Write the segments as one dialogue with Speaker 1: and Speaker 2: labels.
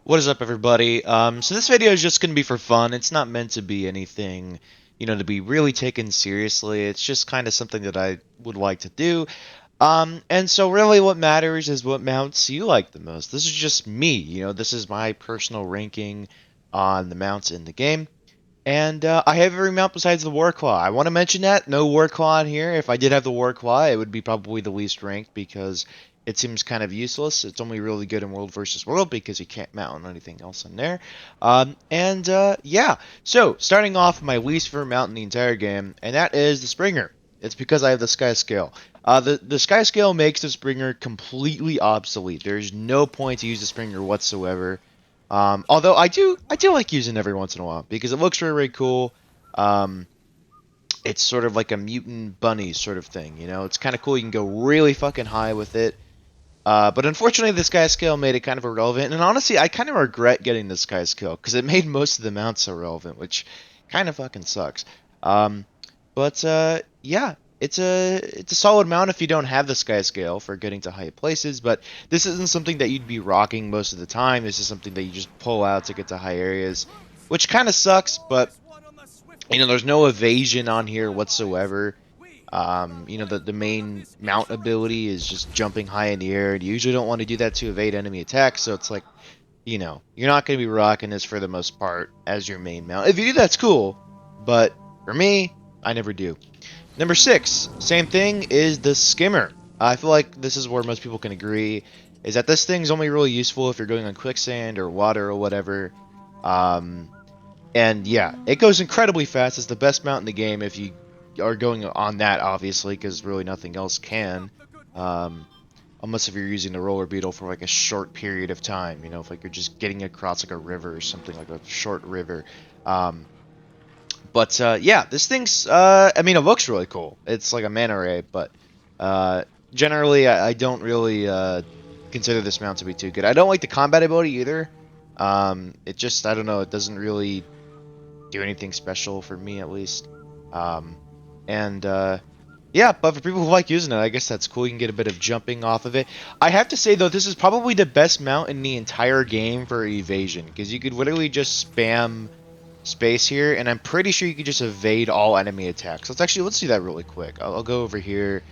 Speaker 1: What is up, everybody? So this video is just going to be for fun. It's not meant to be anything, to be really taken seriously. It's just kind of something that I would like to do. And so really what matters is what mounts you like the most. This is just me, this is my personal ranking on the mounts in the game. And I have every mount besides the Warclaw. I want to mention that. No Warclaw in here. If I did have the Warclaw, it would be probably the least ranked because it seems kind of useless. It's only really good in World versus World because you can't mount on anything else in there. Yeah. So, starting off my least favorite mount in the entire game, and that is the Springer. It's because I have the Sky Scale. The Sky Scale makes the Springer completely obsolete. There's no point to use the Springer whatsoever. Although I do like using it every once in a while because it looks really, really cool. Um, it's sort of like a mutant bunny sort of thing, It's kind of cool. You can go really fucking high with it. But unfortunately, this Sky Scale made it kind of irrelevant. And honestly, I kind of regret getting this Sky Scale because it made most of the mounts irrelevant, which kind of fucking sucks. Um, but yeah, it's a solid mount if you don't have the Sky Scale for getting to high places. But this isn't something that you'd be rocking most of the time. This is something that you just pull out to get to high areas, which kind of sucks. But there's no evasion on here whatsoever. The main mount ability is just jumping high in the air, and you usually don't want to do that to evade enemy attacks. So it's like, you're not going to be rocking this for the most part as your main mount. If you do, that's cool. But for me, I never do. Number 6, same thing, is the skimmer. I feel like this is where most people can agree, is that this thing's only really useful if you're going on quicksand or water or whatever. Um, and yeah, it goes incredibly fast. It's the best mount in the game if you are going on that, obviously, because really nothing else can. Um, unless if you're using the roller beetle for like a short period of time, if like you're just getting across like a river or something like a short river. Um, but yeah, this thing's I mean, it looks really cool. It's like a mana ray, but uh, generally I don't really consider this mount to be too good. I don't like the combat ability either. It just, I don't know, it doesn't really do anything special for me at least. Um, and Yeah, but for people who like using it, I guess that's cool. You can get a bit of jumping off of it. I have to say though, this is probably the best mount in the entire game for evasion because you could literally just spam space here, and I'm pretty sure you could just evade all enemy attacks. Let's do that really quick. I'll go over here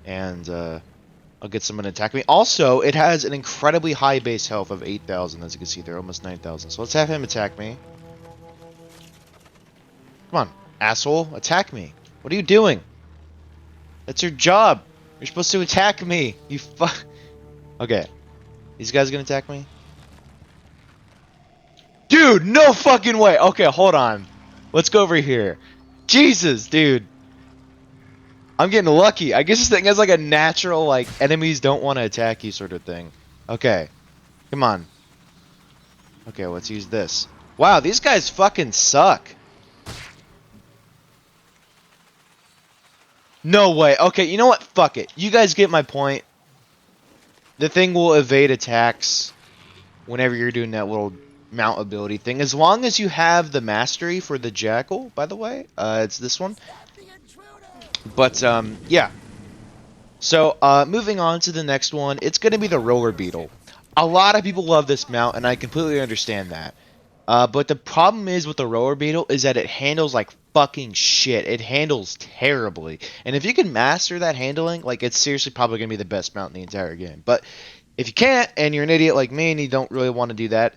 Speaker 1: and I'll get someone to attack me. Also, it has an incredibly high base health of 8,000, as you can see there, almost 9,000. So let's have him attack me. Come on, asshole, attack me. What are you doing? That's your job. You're supposed to attack me. You fuck. Okay, these guys gonna attack me? Dude, no fucking way. Okay, hold on. Let's go over here. Jesus, dude. I'm getting lucky. I guess this thing has like a natural, like, enemies don't want to attack you sort of thing. Okay. Come on. Okay, let's use this. Wow, these guys fucking suck. No way. Okay, you know what? Fuck it. You guys get my point. The thing will evade attacks whenever you're doing that little mount ability thing. As long as you have the mastery for the jackal, by the way. It's this one. But, yeah. So, moving on to the next one, it's going to be the roller beetle. A lot of people love this mount, and I completely understand that. But the problem is with the roller beetle is that it handles like fucking shit. It handles terribly. And if you can master that handling, like, it's seriously probably going to be the best mount in the entire game. But if you can't, and you're an idiot like me, and you don't really want to do that,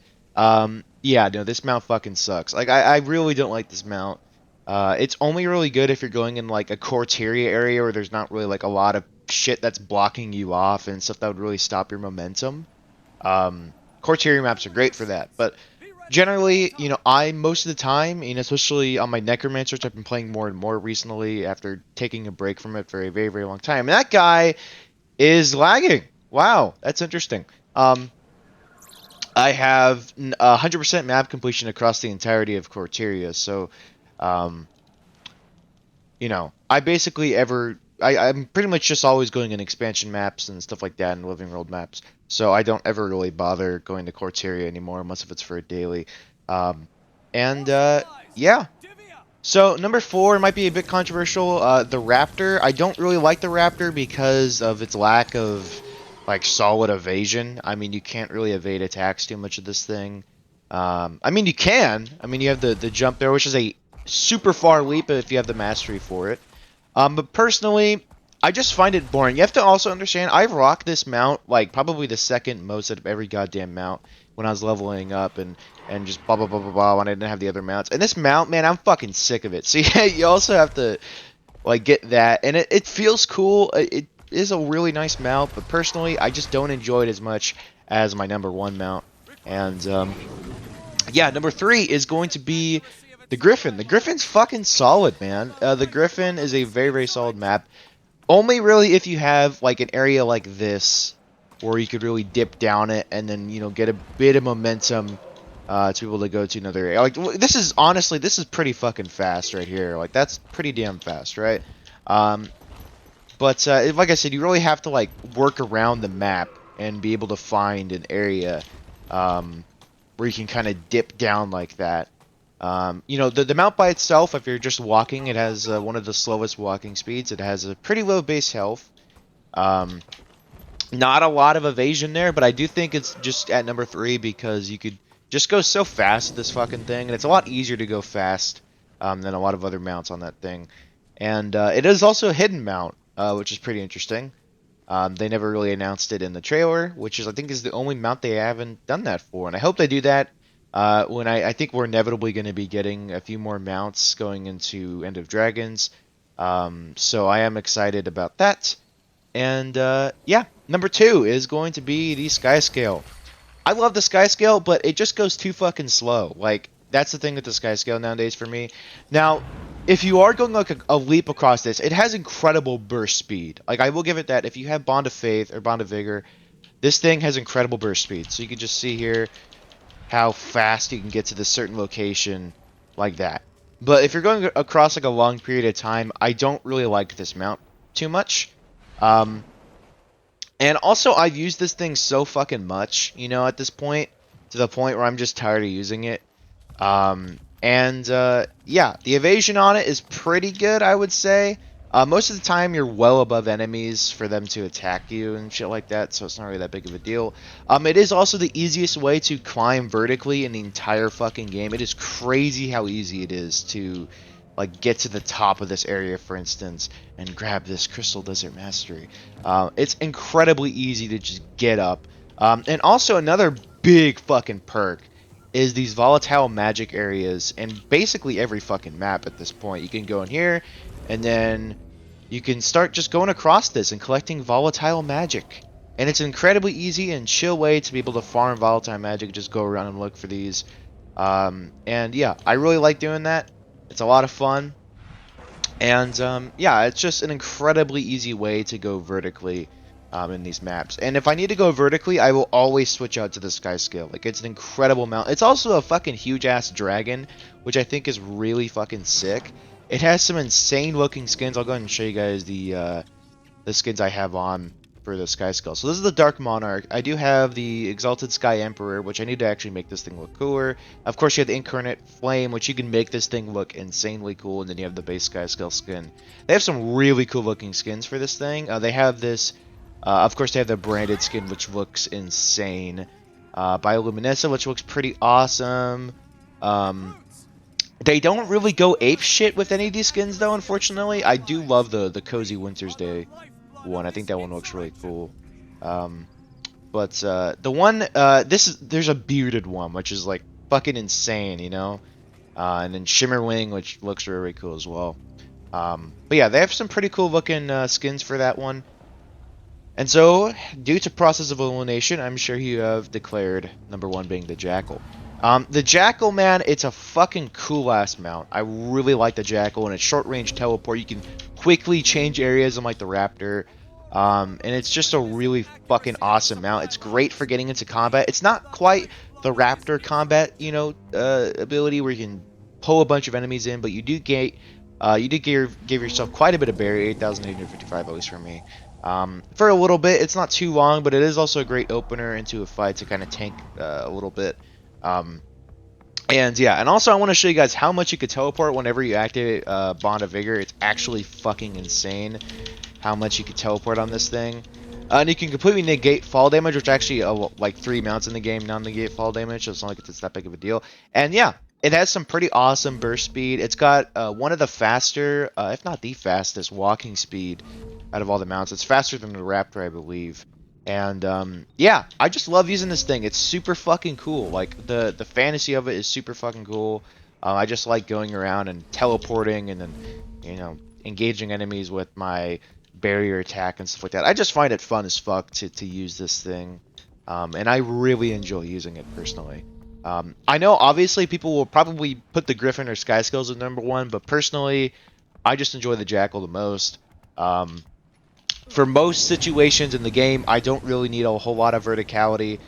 Speaker 1: yeah, no, this mount fucking sucks. Like, I really don't like this mount. It's only really good if you're going in like a Corteria area where there's not really like a lot of shit that's blocking you off and stuff that would really stop your momentum. Corteria maps are great for that, but generally, I most of the time, especially on my Necromancer, which I've been playing more and more recently after taking a break from it for a very, very long time. And that guy is lagging. Wow, that's interesting. I have 100% map completion across the entirety of Corteria, so um, I basically I'm pretty much just always going in expansion maps and stuff like that and living world maps. So I don't ever really bother going to Corteria anymore unless if it's for a daily. Um, and yeah. So number 4 might be a bit controversial. The Raptor. I don't really like the Raptor because of its lack of like solid evasion. I mean, you can't really evade attacks too much of this thing. I mean, you can. I mean, you have the jump there, which is a super far leap if you have the mastery for it. But personally, I just find it boring. You have to also understand, I rocked this mount like probably the second most out of every goddamn mount when I was leveling up and just blah blah blah blah blah when I didn't have the other mounts. And this mount, man, I'm fucking sick of it. So yeah, you also have to like get that, and it feels cool. It is a really nice mount, but personally, I just don't enjoy it as much as my number one mount. And yeah, number three is going to be the Griffin. The Griffin's fucking solid, man. The Griffin is a very, very solid map. Only really if you have like an area like this where you could really dip down it and then, you know, get a bit of momentum to be able to go to another area. Like, this is, honestly, this is pretty fucking fast right here. Like, that's pretty damn fast, right? But like I said, you really have to, like, work around the map and be able to find an area where you can kind of dip down like that. You know, the mount by itself, if you're just walking, it has one of the slowest walking speeds. It has a pretty low base health. Not a lot of evasion there, but I do think it's just at number 3 because you could just go so fast with this fucking thing, and it's a lot easier to go fast than a lot of other mounts on that thing. And it is also a hidden mount, which is pretty interesting. They never really announced it in the trailer, which is, I think, is the only mount they haven't done that for, and I hope they do that when I think we're inevitably going to be getting a few more mounts going into End of Dragons. So I am excited about that. And yeah, number 2 is going to be the Sky Scale. I love the Sky Scale, but it just goes too fucking slow. Like, that's the thing with the Sky Scale nowadays for me. Now, if you are going like a leap across this, it has incredible burst speed. Like, I will give it that. If you have Bond of Faith or Bond of Vigor, this thing has incredible burst speed. So you can just see here how fast you can get to this certain location like that. But if you're going across like a long period of time, I don't really like this mount too much. And also, I've used this thing so fucking much, you know, at this point, to the point where I'm just tired of using it. Yeah, the evasion on it is pretty good, I would say. Most of the time, you're well above enemies for them to attack you and shit like that, so it's not really that big of a deal. It is also the easiest way to climb vertically in the entire fucking game. It is crazy how easy it is to, like, get to the top of this area, for instance, and grab this Crystal Desert Mastery. It's incredibly easy to just get up. And also another big fucking perk is these volatile magic areas in basically every fucking map at this point. You can go in here, and then you can start just going across this and collecting volatile magic. And it's an incredibly easy and chill way to be able to farm volatile magic. Just go around and look for these. And yeah, I really like doing that. It's a lot of fun. And yeah, it's just an incredibly easy way to go vertically in these maps. And if I need to go vertically, I will always switch out to the Sky Scale. Like, it's an incredible mount. It's also a fucking huge-ass dragon, which I think is really fucking sick. It has some insane looking skins. I'll go ahead and show you guys the skins I have on for the Sky Skull. So this is the Dark Monarch. I do have the Exalted Sky Emperor, which I need to actually make this thing look cooler. Of course, you have the Incarnate Flame, which you can make this thing look insanely cool. And then you have the base Sky Skull skin. They have some really cool looking skins for this thing. They have this, of course, they have the branded skin, which looks insane. Bioluminescent, which looks pretty awesome. They don't really go ape shit with any of these skins, though, unfortunately. I do love the Cozy Winter's Day one. I think that one looks really cool. But the one, there's a bearded one, which is, like, fucking insane, you know? And then Shimmerwing, which looks really, really cool as well. But yeah, they have some pretty cool looking skins for that one. And so, due to process of elimination, I'm sure you have declared number 1 being the Jackal. The Jackal, man, it's a fucking cool-ass mount. I really like the Jackal, and it's short-range teleport. You can quickly change areas unlike the Raptor. And it's just a really fucking awesome mount. It's great for getting into combat. It's not quite the Raptor combat, you know, ability where you can pull a bunch of enemies in, but you do give yourself quite a bit of barrier, 8,855 at least for me. For a little bit, it's not too long, but it is also a great opener into a fight to kind of tank a little bit. And yeah, and also I want to show you guys how much you could teleport whenever you activate Bond of Vigor. It's actually fucking insane how much you could teleport on this thing. And you can completely negate fall damage, which actually like 3 mounts in the game now negate fall damage, so it's not like it's that big of a deal. And yeah, it has some pretty awesome burst speed. It's got one of the faster, if not the fastest, walking speed out of all the mounts. It's faster than the Raptor, I believe. And yeah, I just love using this thing. It's super fucking cool. Like the fantasy of it is super fucking cool. I just like going around and teleporting and then engaging enemies with my barrier attack and stuff like that. I just find it fun as fuck to use this thing, and I really enjoy using it personally. I know obviously people will probably put the Griffin or Sky Skills as number one, but personally, I just enjoy the Jackal the most. Um, for most situations in the game, I don't really need a whole lot of verticality,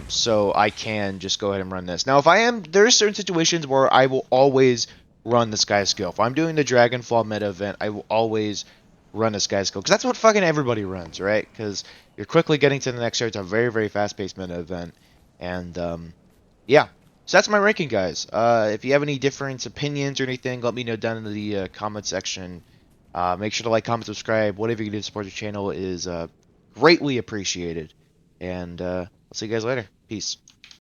Speaker 1: so I can just go ahead and run this. Now, if I am, there are certain situations where I will always run the Sky Skill. If I'm doing the Dragonfall meta event, I will always run the Sky Skill, because that's what fucking everybody runs, right? Because you're quickly getting to the next area. It's a very, very fast-paced meta event, and yeah. So that's my ranking, guys. If you have any different opinions or anything, let me know down in the comment section. Make sure to like, comment, subscribe. Whatever you can do to support the channel is greatly appreciated. And I'll see you guys later. Peace.